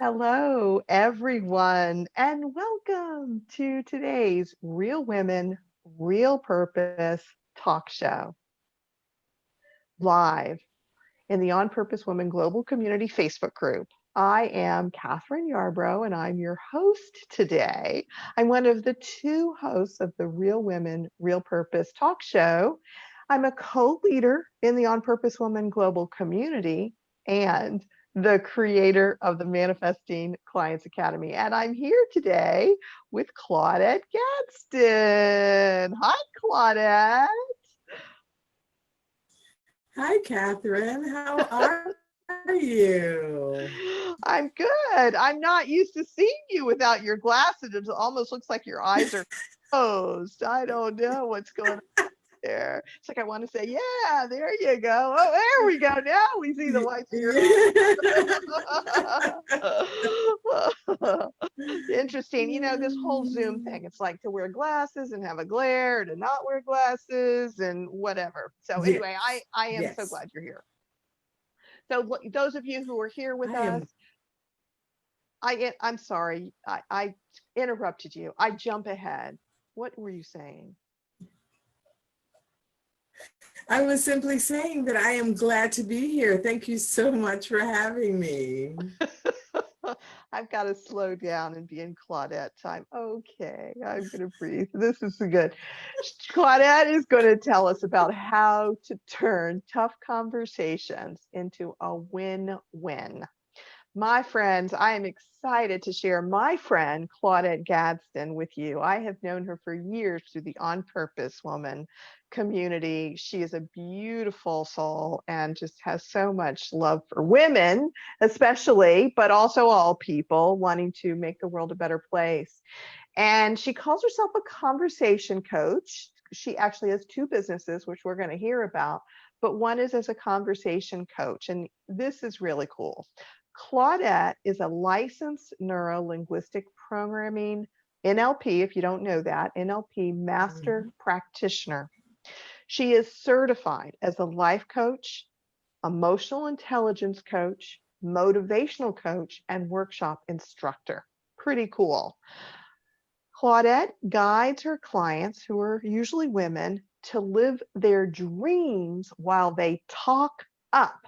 Hello, everyone, and welcome to today's Real Women, Real Purpose talk show, live in the On Purpose Women Global Community Facebook group. I am Kathryn Yarborough, and I'm your host today. I'm one of the two hosts of the Real Women, Real Purpose talk show. I'm a co-leader in the On Purpose Women Global Community and the creator of the Manifesting Clients Academy. And I'm here today with Claudette Gadsden. Hi, Claudette. Hi, Kathryn. How are you? I'm good. I'm not used to seeing you without your glasses. It almost looks like your eyes are closed. I don't know what's going on there. It's like I want to say, yeah, there you go. Oh, there we go. Now we see the whites of your eyes. Interesting. This whole Zoom thing, it's like to wear glasses and have a glare, to not wear glasses and whatever. So Yes, anyway, I am so yes. glad you're here. So those of you who are here with I us, am. I'm sorry, I interrupted you. I jump ahead. What were you saying? I was simply saying that I am glad to be here. Thank you so much for having me. I've got to slow down and be in Claudette time. Okay, I'm going to breathe. This is good. Claudette is going to tell us about how to turn tough conversations into a win-win. My friends, I am excited to share my friend Claudette Gadsden with you. I have known her for years through the On Purpose Woman community. She is a beautiful soul and just has so much love for women, especially, but also all people wanting to make the world a better place. And she calls herself a conversation coach. She actually has two businesses, which we're going to hear about, but one is as a conversation coach. And this is really cool. Claudette is a licensed neuro-linguistic programming NLP, if you don't know that, NLP master practitioner. She is certified as a life coach, emotional intelligence coach, motivational coach, and workshop instructor. Pretty cool. Claudette guides her clients, who are usually women, to live their dreams while they talk up.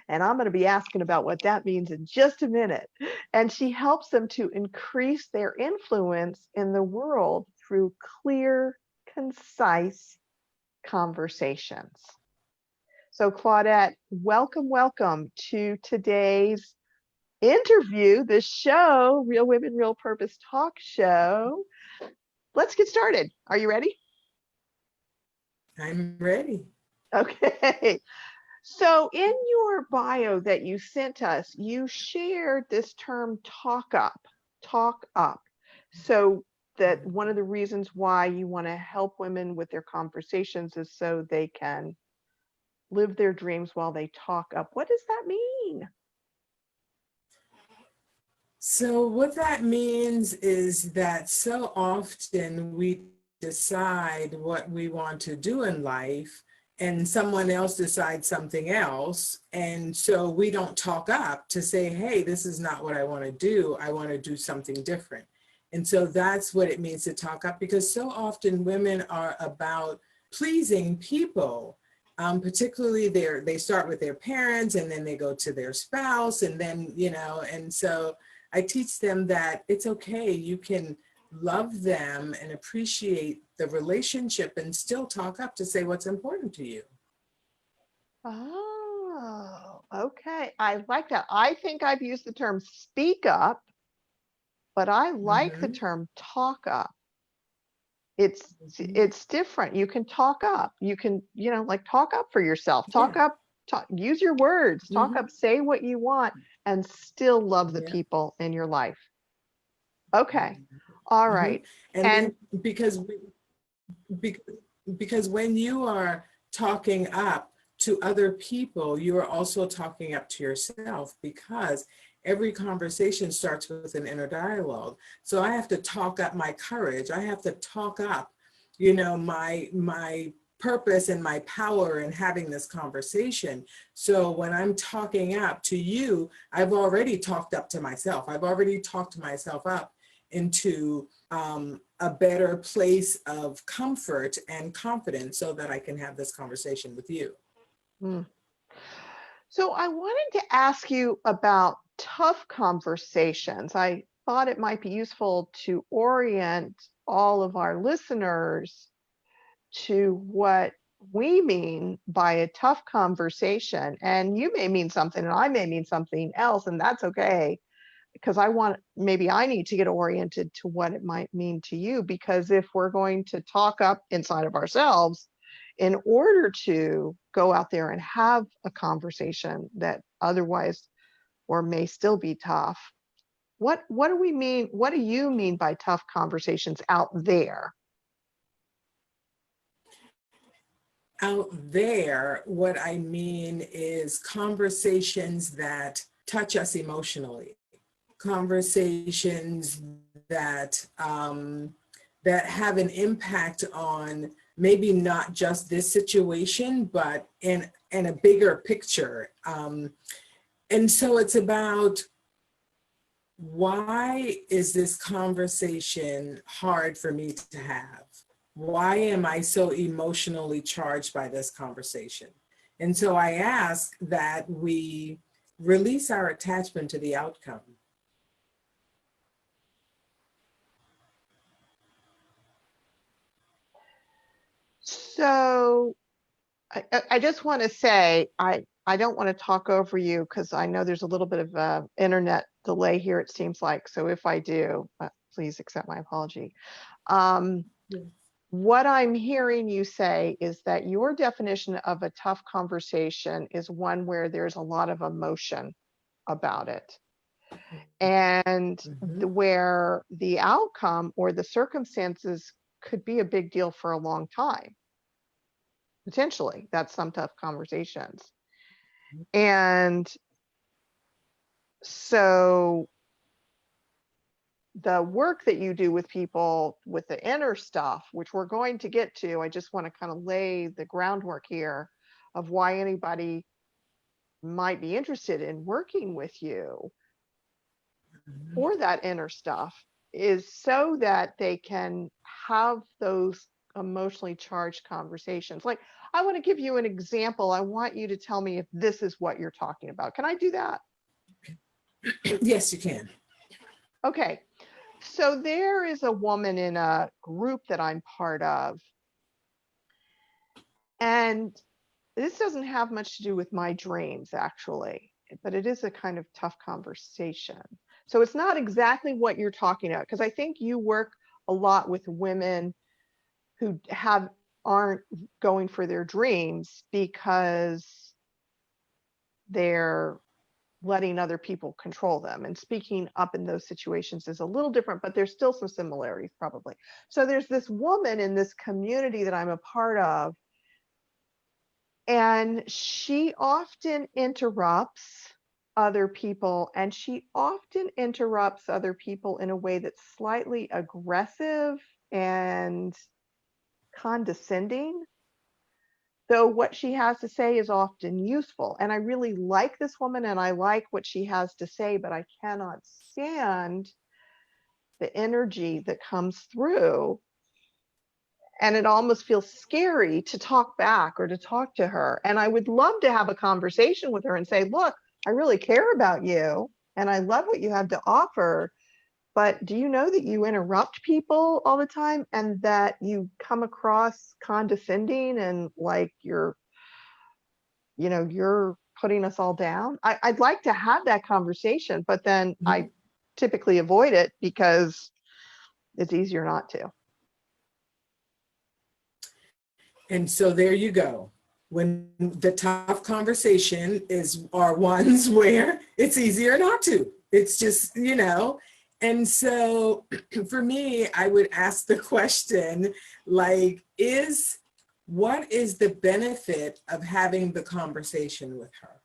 And I'm going to be asking about what that means in just a minute. And she helps them to increase their influence in the world through clear, concise conversations. So, Claudette, welcome to today's interview, this show, Real Women, Real Purpose talk show. Let's get started. Are you ready? I'm ready. Okay. So in your bio that you sent us, you shared this term talk up. So that one of the reasons why you want to help women with their conversations is so they can live their dreams while they talk up. What does that mean? So what that means is that so often we decide what we want to do in life and someone else decides something else. And so we don't talk up to say, hey, this is not what I want to do. I want to do something different. And so that's what it means to talk up, because so often women are about pleasing people. Particularly they start with their parents and then they go to their spouse and then, and so I teach them that it's okay. You can love them and appreciate the relationship and still talk up to say what's important to you. Oh, okay. I like that. I think I've used the term speak up, but I like the term talk up. It's different. You can talk up. You can, like talk up for yourself. Talk up, use your words, talk up, say what you want, and still love the people in your life. Okay. All right. And then because when you are talking up to other people, you are also talking up to yourself, because every conversation starts with an inner dialogue. So I have to talk up my courage. I have to talk up, my purpose and my power in having this conversation. So when I'm talking up to you, I've already talked up to myself. I've already talked myself up into a better place of comfort and confidence so that I can have this conversation with you. Mm. So I wanted to ask you about tough conversations. I thought it might be useful to orient all of our listeners to what we mean by a tough conversation. And you may mean something and I may mean something else, and that's okay. Because maybe I need to get oriented to what it might mean to you. Because if we're going to talk up inside of ourselves in order to go out there and have a conversation that otherwise or may still be tough, what do we mean? What do you mean by tough conversations out there? Out there, what I mean is conversations that touch us emotionally, conversations that that have an impact on maybe not just this situation, but in a bigger picture. And so it's about, why is this conversation hard for me to have? Why am I so emotionally charged by this conversation? And so I ask that we release our attachment to the outcome. So I just want to say, I don't want to talk over you because I know there's a little bit of internet delay here, it seems like. So if I do, please accept my apology. Yes. What I'm hearing you say is that your definition of a tough conversation is one where there's a lot of emotion about it. And where the outcome or the circumstances could be a big deal for a long time. Potentially, that's some tough conversations. And so the work that you do with people with the inner stuff, which we're going to get to, I just want to kind of lay the groundwork here of why anybody might be interested in working with you for that inner stuff, is so that they can have those emotionally charged conversations. Like, I want to give you an example. I want you to tell me if this is what you're talking about. Can I do that? Yes, you can. Okay. So there is a woman in a group that I'm part of, and this doesn't have much to do with my dreams, actually, but it is a kind of tough conversation. So it's not exactly what you're talking about, because I think you work a lot with women who aren't going for their dreams because they're letting other control control them, and speaking up in those situations is a little different, but there's still some similarities probably. So there's this woman in this community that I'm a part of, and she often interrupts other people, and she often interrupts other people in a way that's slightly aggressive and condescending, though what she has to say is often useful. And I really like this woman and I like what she has to say, but I cannot stand the energy that comes through. And it almost feels scary to talk back or to talk to her. And I would love to have a conversation with her and say, look, I really care about you and I love what you have to offer. But do you know that you interrupt people all the time and that you come across condescending and like you're putting us all down? I'd like to have that conversation, but then I typically avoid it because it's easier not to. And so there you go. When the tough conversation are ones where it's easier not to. It's just, And so for me, I would ask the question, like, what is the benefit of having the conversation with her?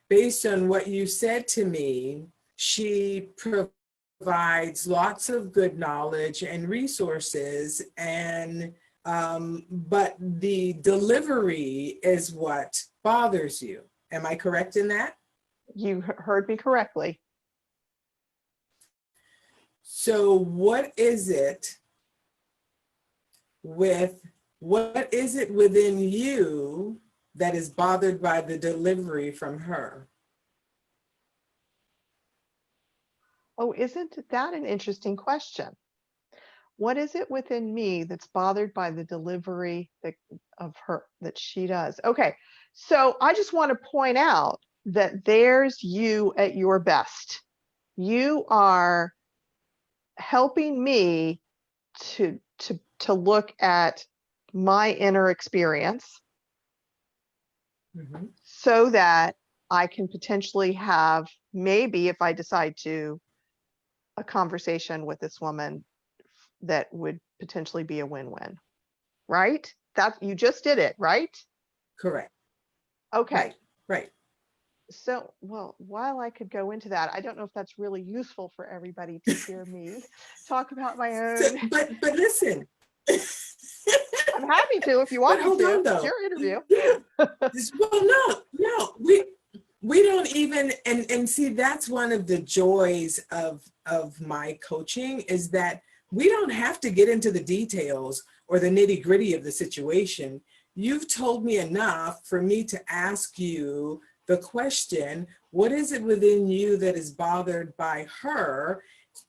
Based on what you said to me, she provides lots of good knowledge and resources, and but the delivery is what bothers you. Am I correct in that? You heard me correctly. So what is it within you that is bothered by the delivery from her? Oh, isn't that an interesting question? What is it within me that's bothered by the delivery of her that she does? Okay, so I just want to point out that there's you at your best. You are helping me to look at my inner experience so that I can potentially have, maybe if I decide to, a conversation with this woman that would potentially be a win-win, right? That you just did it, right? Correct. Okay. Right. So, well, while I could go into that, I don't know if that's really useful for everybody to hear me talk about my own. But listen. I'm happy to if you want But me hold to. on, though. It's your interview. Yeah. Well, no, we don't even, and see, that's one of the joys of my coaching, is that we don't have to get into the details or the nitty gritty of the situation. You've told me enough for me to ask you the question, what is it within you that is bothered by her,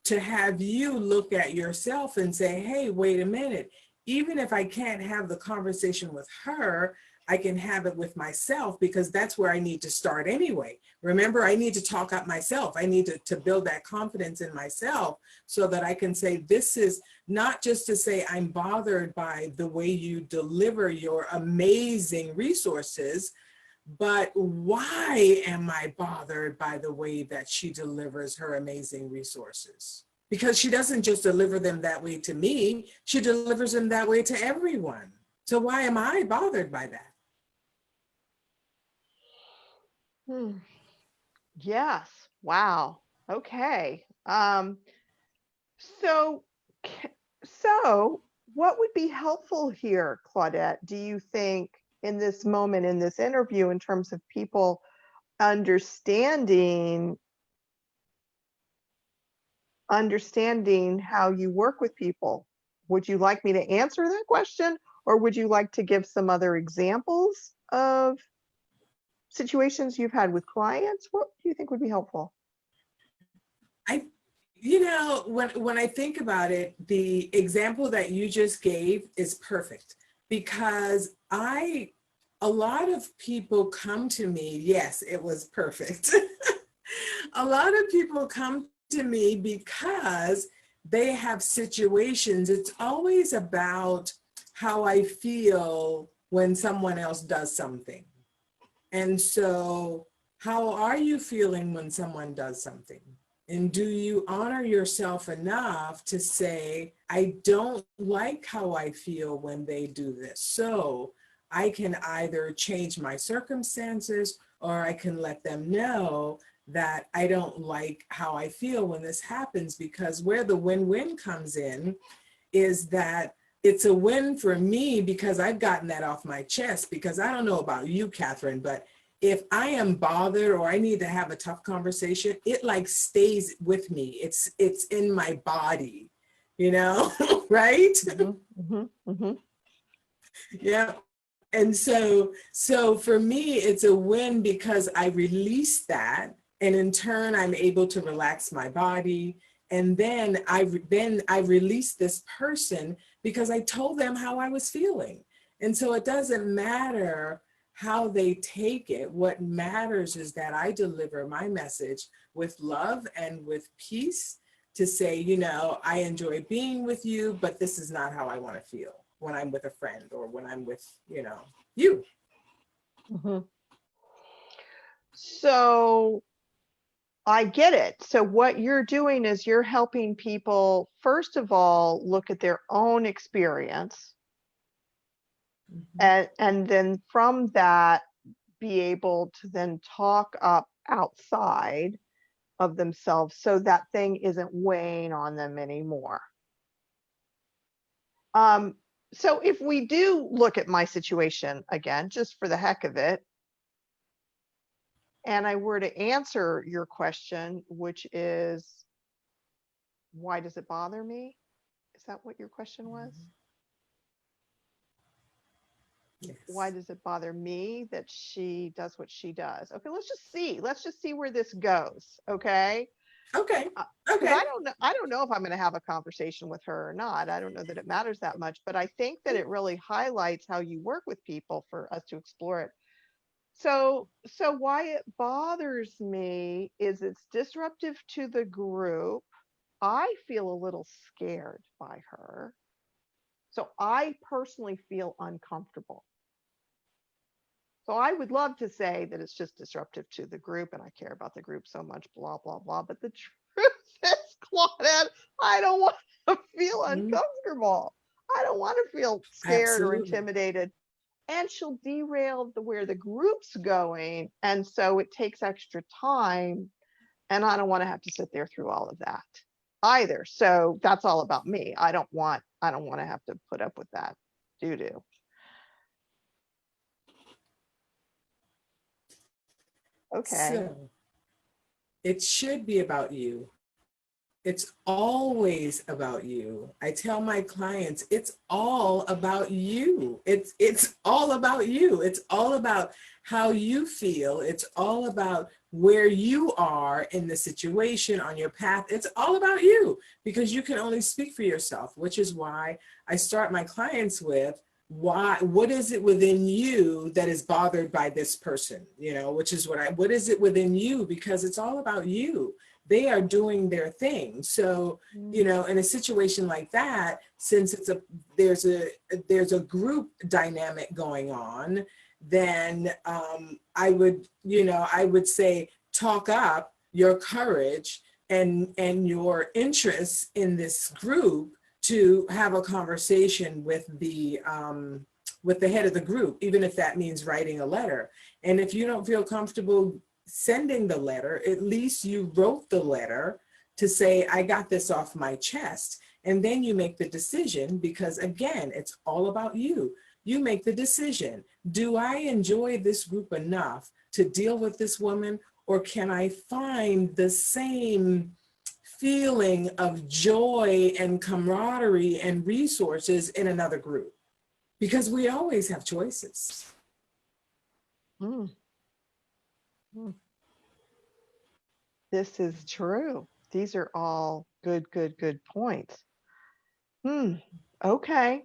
to have you look at yourself and say, hey, wait a minute, even if I can't have the conversation with her, I can have it with myself, because that's where I need to start anyway. Remember, I need to talk up myself. I need to build that confidence in myself so that I can say, this is not just to say I'm bothered by the way you deliver your amazing resources, but why am I bothered by the way that she delivers her amazing resources? Because she doesn't just deliver them that way to me, she delivers them that way to everyone. So why am I bothered by that? Yes. Wow. Okay. So, so what would be helpful here, Claudette, do you think, in this moment, in this interview, in terms of people understanding how you work with people? Would you like me to answer that question, or would you like to give some other examples of situations you've had with clients? What do you think would be helpful? When I think about it, the example that you just gave is perfect, because a lot of people come to me, yes, it was perfect. A lot of people come to me because they have situations. It's always about how I feel when someone else does something. And so, how are you feeling when someone does something? And do you honor yourself enough to say, I don't like how I feel when they do this. So I can either change my circumstances, or I can let them know that I don't like how I feel when this happens. Because where the win-win comes in is that it's a win for me, because I've gotten that off my chest. Because I don't know about you, Kathryn, but if I am bothered or I need to have a tough conversation, it like stays with me. It's in my body, right? Yeah. And so for me, it's a win because I release that, and in turn, I'm able to relax my body. And then I release this person because I told them how I was feeling. And so it doesn't matter how they take it. What matters is that I deliver my message with love and with peace, to say, I enjoy being with you, but this is not how I want to feel when I'm with a friend, or when I'm with, you. So I get it. So what you're doing is you're helping people, first of all, look at their own experience, and then from that, be able to then talk up outside of themselves, so that thing isn't weighing on them anymore. So if we do look at my situation again, just for the heck of it, and I were to answer your question, which is, why does it bother me? Is that what your question was? Yes. Why does it bother me that she does what she does? Okay, let's just see. Let's just see where this goes. Okay. Okay. Because Okay. I don't know if I'm going to have a conversation with her or not. I don't know that it matters that much, but I think that it really highlights how you work with people for us to explore it. So why it bothers me is it's disruptive to the group. I feel a little scared by her. So I personally feel uncomfortable. So I would love to say that it's just disruptive to the group and I care about the group so much, blah, blah, blah. But the truth is, Claudette, I don't want to feel uncomfortable. I don't want to feel scared or Absolutely. intimidated. And she'll derail where the group's going. And so it takes extra time. And I don't want to have to sit there through all of that either. So that's all about me. I don't want to have to put up with that doo-doo. Okay. So it should be about you. It's always about you. I tell my clients, it's all about you. It's all about you. It's all about how you feel. It's all about where you are in the situation on your path. It's all about you because you can only speak for yourself, which is why I start my clients with what is it within you that is bothered by this person, which is what is it within you? Because it's all about you. They are doing their thing. So, in a situation like that, since there's a group dynamic going on, then I would say talk up your courage and your interest in this group to have a conversation with the head of the group, even if that means writing a letter. And if you don't feel comfortable sending the letter, at least you wrote the letter to say, I got this off my chest. And then you make the decision, because again, it's all about you. You make the decision. Do I enjoy this group enough to deal with this woman, or can I find the same feeling of joy and camaraderie and resources in another group? Because we always have choices. This is true. These are all good points. Okay.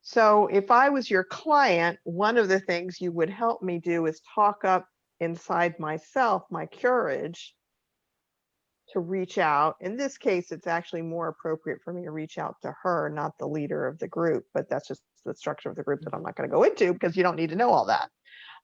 So if I was your client, one of the things you would help me do is talk up inside myself, my courage to reach out. In this case, it's actually more appropriate for me to reach out to her, not the leader of the group, but that's just the structure of the group that I'm not going to go into because you don't need to know all that.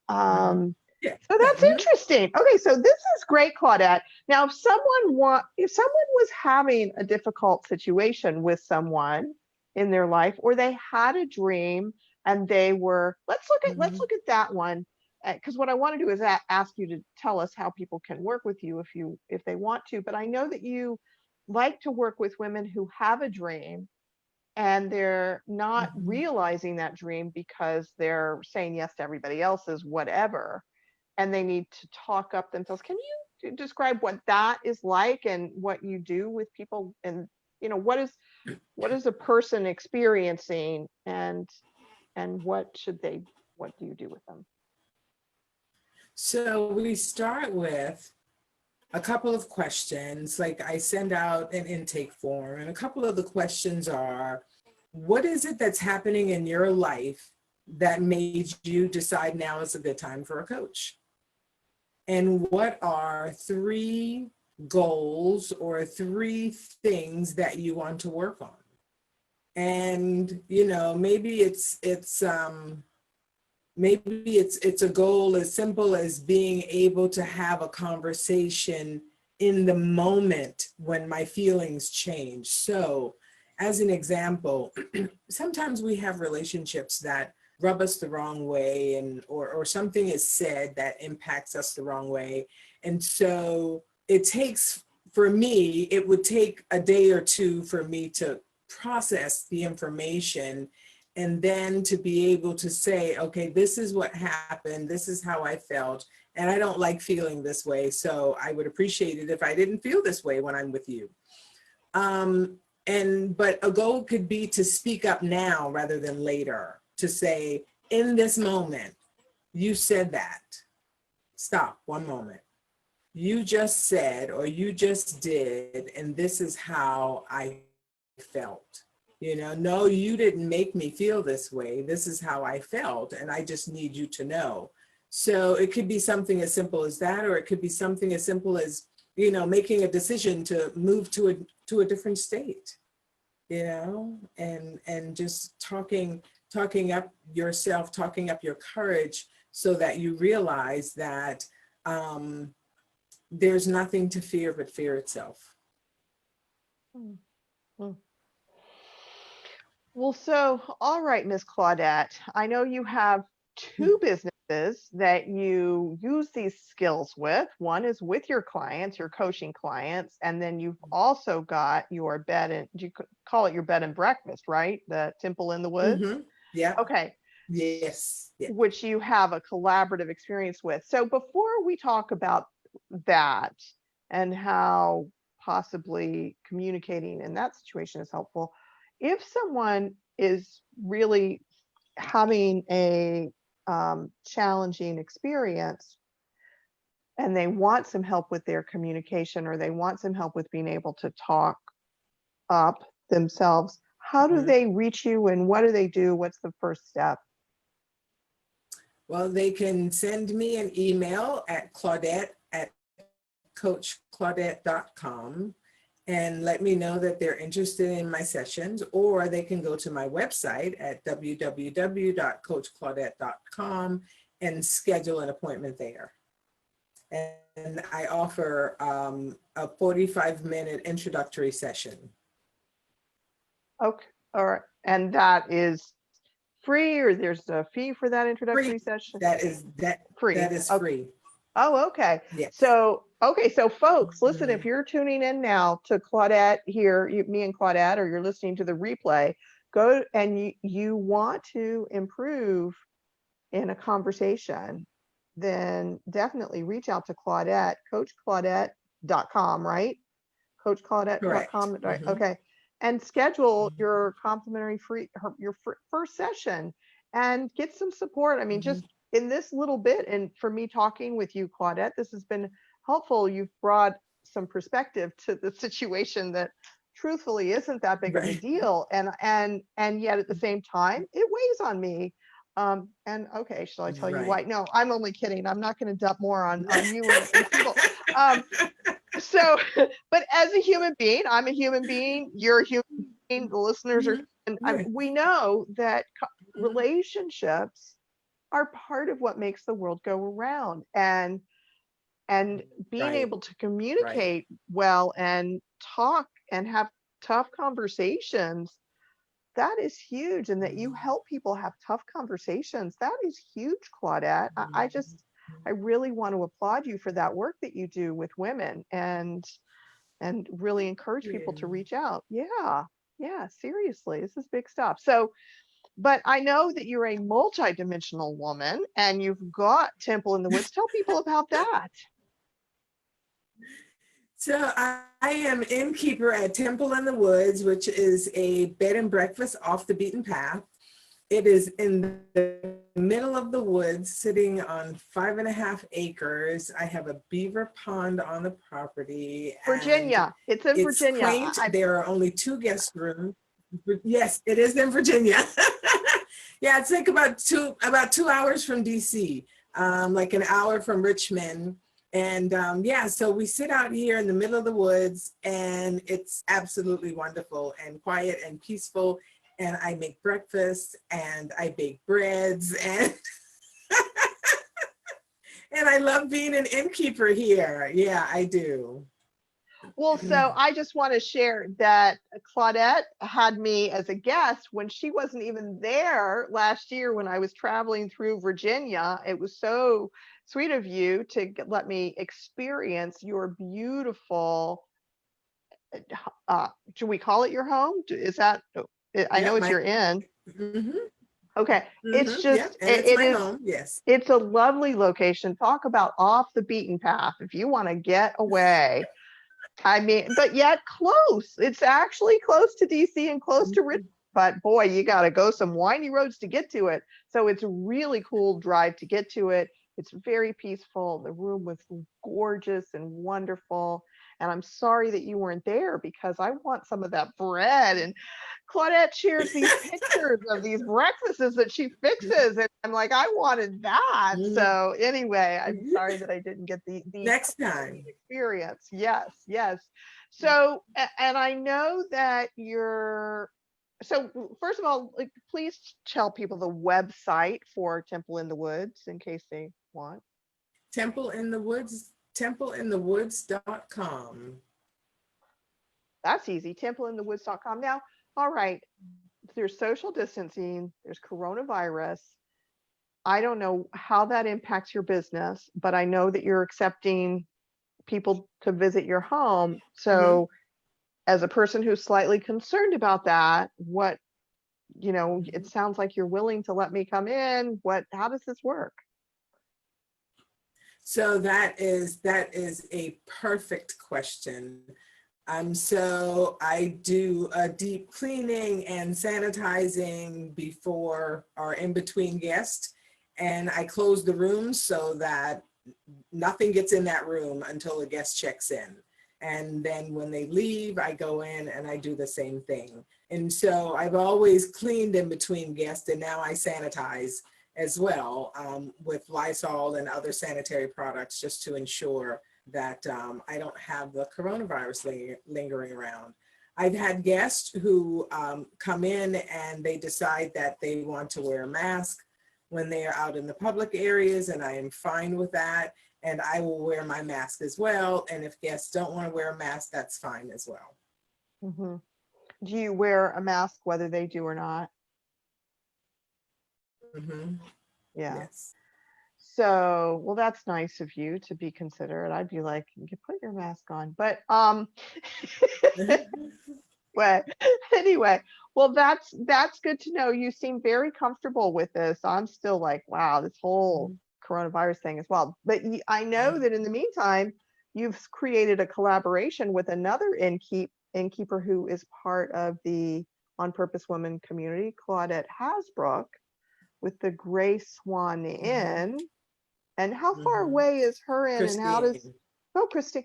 So that's interesting. Okay, so this is great, Claudette. Now, if someone was having a difficult situation with someone in their life, or they had a dream and they were, let's look at that one, because what I want to do is ask you to tell us how people can work with you if they want to. But I know that you like to work with women who have a dream and they're not realizing that dream because they're saying yes to everybody else's whatever, and they need to talk up themselves. Can you describe what that is like and what you do with people, and what is a person experiencing, and what do you do with them? So we start with a couple of questions. Like, I send out an intake form, and a couple of the questions are, what is it that's happening in your life that made you decide now is a good time for a coach? And what are 3 goals or 3 things that you want to work on? And maybe it's a goal as simple as being able to have a conversation in the moment when my feelings change. So, as an example, sometimes we have relationships that rub us the wrong way, or something is said that impacts us the wrong way. And so it would take a day or two for me to process the information and then to be able to say, okay, this is what happened, this is how I felt, and I don't like feeling this way, so I would appreciate it if I didn't feel this way when I'm with you. But a goal could be to speak up now rather than later, to say, in this moment, you said that. Stop, one moment. You just said, or you just did, and this is how I felt. No, you didn't make me feel this way. This is how I felt, and I just need you to know. So it could be something as simple as that, or it could be something as simple as, making a decision to move to a different state, and just talking up yourself, talking up your courage, so that you realize that there's nothing to fear but fear itself. Well, so, all right, Miss Claudette, I know you have two businesses that you use these skills with. One is with your clients, your coaching clients, and then you've also got your you could call it your bed and breakfast, right? The Temple in the Woods. Mm-hmm. Yeah. Okay. Yes. Yeah. Which you have a collaborative experience with. So before we talk about that and how possibly communicating in that situation is helpful, if someone is really having a challenging experience and they want some help with their communication, or they want some help with being able to talk up themselves, how do they reach you, and what do they do? What's the first step? Well, they can send me an email at Claudette@coachclaudette.com and let me know that they're interested in my sessions, or they can go to my website at www.coachclaudette.com and schedule an appointment there. And I offer a 45-minute introductory session. Okay, all right. And that is free, or there's a fee for that introductory session? That is free. That is free. Oh, okay. Yes. So folks, listen, if you're tuning in now to Claudette here, me and Claudette, or you're listening to the replay, go and you want to improve in a conversation, then definitely reach out to Claudette, coachclaudette.com, right? Coachclaudette.com, right? Okay. And schedule your complimentary first session and get some support. I mean, just in this little bit, and for me talking with you, Claudette, this has been helpful. You've brought some perspective to the situation that truthfully isn't that big of a deal. And yet at the same time, it weighs on me. And okay, shall I tell you why? No, I'm only kidding. I'm not going to dump more on you and people. So, but as a human being, I'm a human being, you're a human being, the listeners are, and we know that relationships are part of what makes the world go around, and being able to communicate well and talk and have tough conversations, that is huge. And that you help people have tough conversations, that is huge, Claudette. I really want to applaud you for that work that you do with women, and really encourage people to reach out. Yeah, seriously, this is big stuff. So, but I know that you're a multi-dimensional woman and you've got Temple in the Woods. Tell people about that. So I am innkeeper at Temple in the Woods, which is a bed and breakfast off the beaten path. It is in the middle of the woods, sitting on 5.5 acres. I have a beaver pond on the property. Virginia. It's in Virginia. Quaint. There are only 2 guest rooms. Yes, it is in Virginia. Yeah, it's like about 2 hours from DC, like an hour from Richmond. And so we sit out here in the middle of the woods, and it's absolutely wonderful and quiet and peaceful. And I make breakfast and I bake breads, and and I love being an innkeeper here. Yeah, I do. Well, so I just want to share that Claudette had me as a guest when she wasn't even there last year when I was traveling through Virginia. It was so sweet of you to let me experience your beautiful, should we call it your home? Is that, I know it's your inn. Mm-hmm. Okay. It's Mm-hmm. Yeah, just, and it's it my is, home. Yes. it's a lovely location. Talk about off the beaten path. If you want to get away, I mean, but yet close. It's actually close to DC and close to Richmond. But boy, you got to go some windy roads to get to it. So it's a really cool drive to get to it. It's very peaceful. The room was gorgeous and wonderful. And I'm sorry that you weren't there because I want some of that bread. And Claudette shares these pictures of these breakfasts that she fixes. And I'm like, I wanted that. Mhm. So anyway, I'm sorry that I didn't get the Next time. experience. Yes, yes. So, and I know that you're, so first of all, like, please tell people the website for Temple in the Woods in case they want. Temple in the Woods, templeinthewoods.com. That's easy, templeinthewoods.com. Now, all right, there's social distancing, there's coronavirus. I don't know how that impacts your business, but I know that you're accepting people to visit your home. So as a person who's slightly concerned about that, what, it sounds like you're willing to let me come in. How does this work? So that is a perfect question. So I do a deep cleaning and sanitizing before or in between guests, and I close the room so that nothing gets in that room until the guest checks in. And then when they leave, I go in and I do the same thing. And so I've always cleaned in between guests, and now I sanitize as well with Lysol and other sanitary products just to ensure that I don't have the coronavirus lingering around. I've had guests who come in and they decide that they want to wear a mask when they are out in the public areas, and I am fine with that. And I will wear my mask as well. And if guests don't want to wear a mask, that's fine as well. Mm-hmm. Do you wear a mask whether they do or not? Mm-hmm. Yeah. Yes. So, well, that's nice of you to be considerate. I'd be like, you can put your mask on. But but anyway, well, that's good to know. You seem very comfortable with this. I'm still like, wow, this whole coronavirus thing as well. But I know that in the meantime, you've created a collaboration with another innkeeper who is part of the On Purpose Women community, Claudette Hasbrook, with the Gray Swan Inn. And how far away is her inn? And how does, Christine. oh, Christine,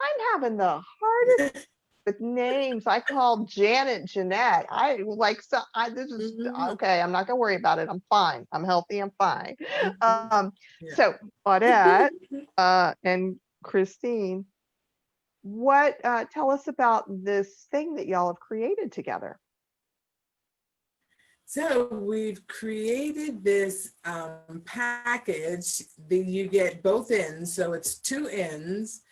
I'm having the hardest with names. I call Janet Jeanette. I like, so this is okay. I'm not gonna worry about it. I'm fine. I'm healthy. I'm fine. Yeah. So Claudette and Christine, what tell us about this thing that y'all have created together? So we've created this package that you get both ends. So it's 2 ends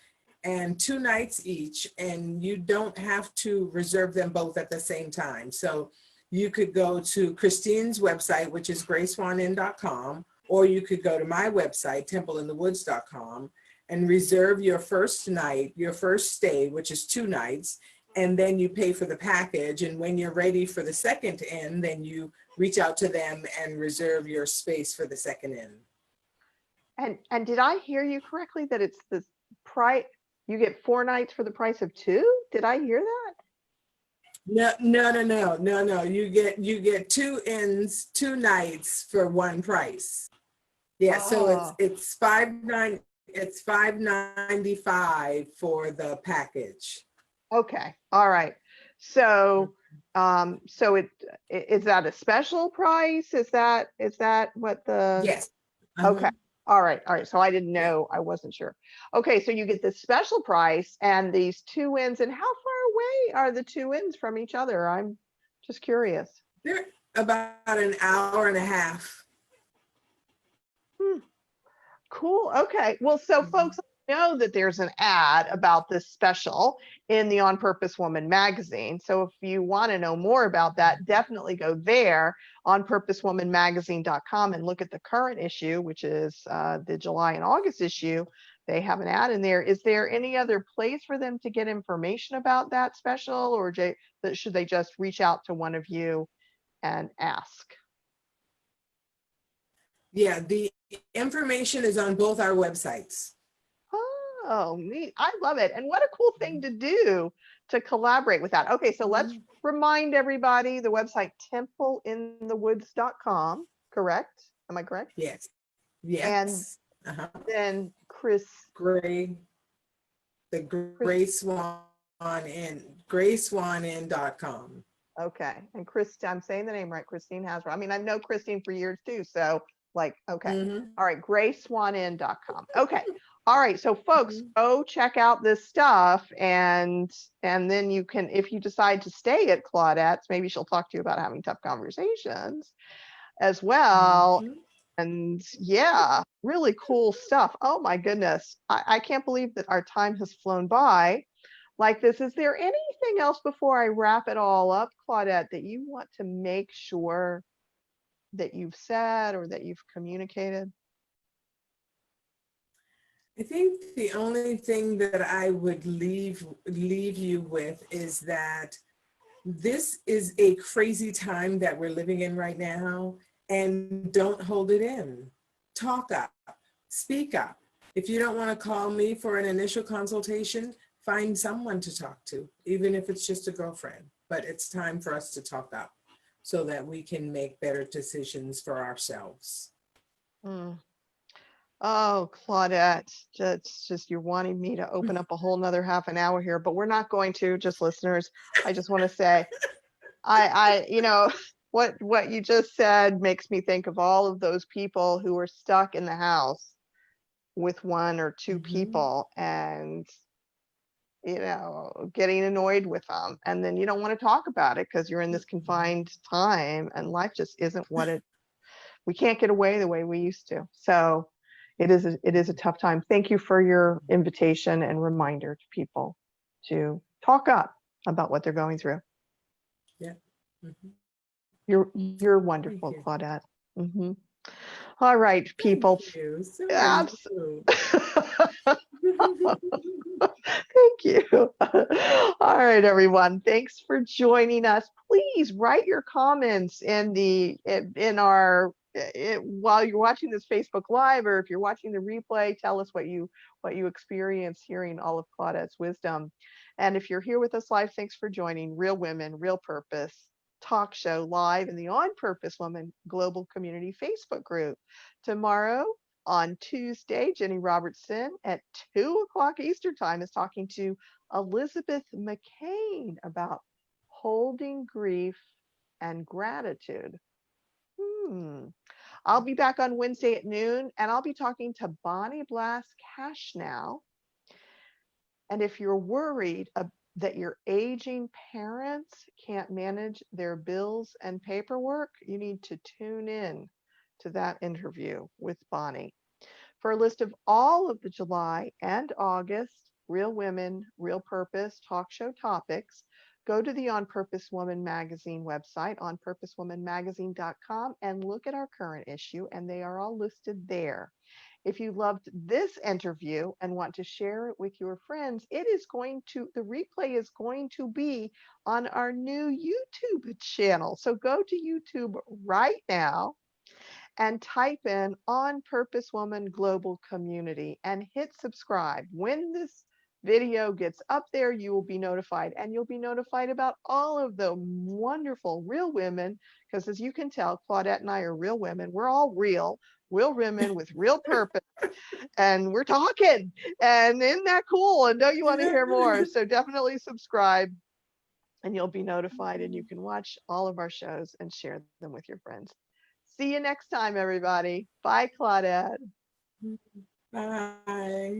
and 2 nights each, and you don't have to reserve them both at the same time. So you could go to Christine's website, which is grayswaninn.com, or you could go to my website, templeinthewoods.com, and reserve your first night, your first stay, which is 2 nights, and then you pay for the package. And when you're ready for the second inn, then you reach out to them and reserve your space for the second inn. And did I hear you correctly that it's the price? You get 4 nights for the price of 2? Did I hear that? No. You get 2 inns, 2 nights for one price. Yeah, so it's $595 for the package. Okay. All right. So so is that a special price? Is that what the Yes. Okay. All right. All right. So I didn't know. I wasn't sure. Okay. So you get the special price and these 2 inns. And how far away are the 2 inns from each other? I'm just curious. They're about an hour and a half. Cool. Okay. Well, so folks know that there's an ad about this special in the On Purpose Woman magazine. So if you want to know more about that, definitely go there, onpurposewomanmagazine.com, and look at the current issue, which is the July and August issue. They have an ad in there. Is there any other place for them to get information about that special, or should they just reach out to one of you and ask? Yeah, the information is on both our websites. Oh, neat. I love it. And what a cool thing to do to collaborate with that. Okay, so let's remind everybody the website templeinthewoods.com, correct? Am I correct? Yes. And Yes. then Gray, the Gray Swan in GraySwanIn.com. Okay. And I'm saying the name right, Christine Hasbro. I mean, I've known Christine for years too. So like, okay. All right. GraySwanIn.com. Okay. All right. So folks, go check out this stuff and then you can, if you decide to stay at Claudette's, maybe she'll talk to you about having tough conversations as well. And yeah, really cool stuff. Oh my goodness. I can't believe that our time has flown by like this. Is there anything else before I wrap it all up, Claudette, that you want to make sure that you've said or that you've communicated? I think the only thing that I would leave you with is that this is a crazy time that we're living in right now, and don't hold it in. Talk up, speak up. If you don't want to call me for an initial consultation, find someone to talk to, even if it's just a girlfriend. But it's time for us to talk up so that we can make better decisions for ourselves. Oh, Claudette, it's just you're wanting me to open up a whole nother half an hour here, but we're not going to, just listeners. I just want to say, what you just said makes me think of all of those people who are stuck in the house with one or two people and getting annoyed with them, and then you don't want to talk about it because you're in this confined time and life just isn't we can't get away the way we used to. So it is a tough time. Thank you for your invitation and reminder to people to talk up about what they're going through. Yeah. You're wonderful, Claudette. All right, people. Thank you. So Thank you. All right, everyone. Thanks for joining us. Please write your comments while you're watching this Facebook Live, or if you're watching the replay, tell us what you experience hearing all of Claudette's wisdom. And if you're here with us live, thanks for joining Real Women, Real Purpose talk show live in the On Purpose Woman Global Community Facebook group. Tomorrow, on Tuesday, Jenny Robertson at 2:00 Eastern Time is talking to Elizabeth McCain about holding grief and gratitude. I'll be back on Wednesday at noon, and I'll be talking to Bonnie Blass Cashnow. And if you're worried that your aging parents can't manage their bills and paperwork, you need to tune in to that interview with Bonnie. For a list of all of the July and August Real Women, Real Purpose talk show topics, go to the On Purpose Woman magazine website, onpurposewomanmagazine.com, and look at our current issue, and they are all listed there. If you loved this interview and want to share it with your friends, the replay is going to be on our new YouTube channel. So go to YouTube right now and type in On Purpose Woman Global Community and hit subscribe. When this video gets up there, you will be notified, and you'll be notified about all of the wonderful real women, because as you can tell, Claudette and I are real women. We're all real women with real purpose, and we're talking, and isn't that cool? And don't you want to hear more? So definitely subscribe, and you'll be notified, and you can watch all of our shows and share them with your friends. See you next time, everybody. Bye, Claudette. Bye.